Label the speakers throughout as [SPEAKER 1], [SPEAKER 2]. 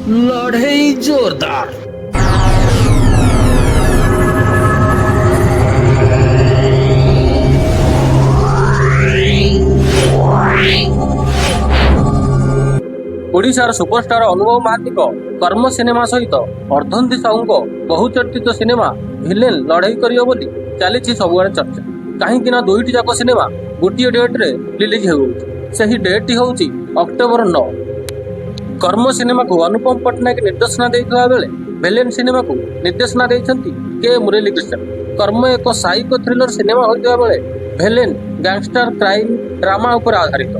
[SPEAKER 1] लड़ाई जोरदार।
[SPEAKER 2] ओडिशार सुपरस्टार अनुभव महांती कर्म सिनेमा सहित अर्धंती साहू बहुचर्चित सिनेमा भिलेन लड़ाई करियो बोली चली सबुआड़े चर्चा। कहीं दुईटी जाक सिनेमा गोटे डेट रे रिलीज होही डेट हूँ अक्टोबर 9। कर्म सिनेमा को अनुपम पट्टनायक निर्देशना देता बेले भिलेन सिनेमा को निर्देशना देते के मुरली कृष्ण। कर्म एक साइको थ्रिलर सिनेमा होता बेले भिलेन गैंगस्टर क्राइम ड्रामा उपर आधारित।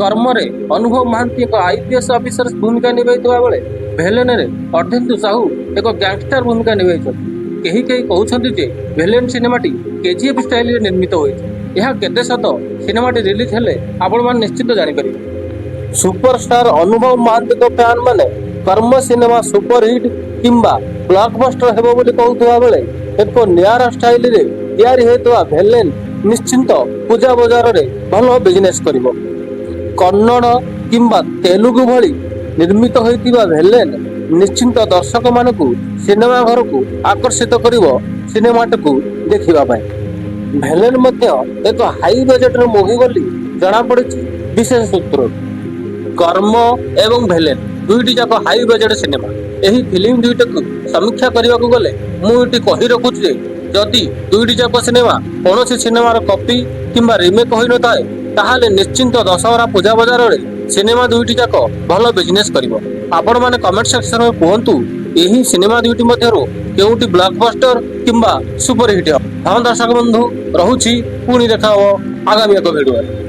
[SPEAKER 2] कर्म रे अनुभव महांती एक आईपीएस ऑफिसर भूमिका निभाइता बेले भिलेन रे अर्धेन्दु साहू एक गैंगस्टर भूमिका निभाइछथि। कहीं कहीं कहउछन्ति जे भिलेन सिनेमाटी केजीएफ स्टाइल रे निर्मित होइछ। यह केते सत सिनेमाटी रिलीज हेले आपण मान निश्चित जानि परिबे। सुपरस्टार अनुभव महांती को फैन माने कर्म सिनेमा सुपरहिट किंबा ब्लॉकबस्टर हेबो बोली कहउतबा बेले एक नियारा स्टाइल रे तैयारी हेतुवा भिलेन निश्चिंत पूजा बाजार रे भलो बिजनेस करिवो। कन्नड़ किंबा तेलुगु भली निर्मित होइतिबा भिलेन निश्चिंत दर्शक मानकु सिनेमा घर को आकर्षित करिवो सिनेमाटकु देखिबा पाए। भिलेन मध्य एक हाई बजेट रे मूवी बोली जणा पड़िछि विशेष सूत्र। कर्म एवं भिलेन दुईटी जाक हाई बजेट सिनेमा। एही फिल्म दुईटकु समीक्षा करबाकू गले मु एटी कहि रखुछि जे जदि दुईटी जाक सिनेमा कोनोसी सिनेमार कॉपी किंबा रिमेक होई न थाए ताहाले निश्चिंत दशहरा पूजा बाजार रे सिनेमा दुईटी जाक भलो बिजनेस करिवो। आपण माने कमेंट सेक्शन में कहंतु एही सिनेमा दुईटी मध्यरु केउटी ब्लॉकबस्टर किंबा सुपरहिट। हाँ दर्शक बंधु रहुछि पुणी देखा आगामी एक वीडियो।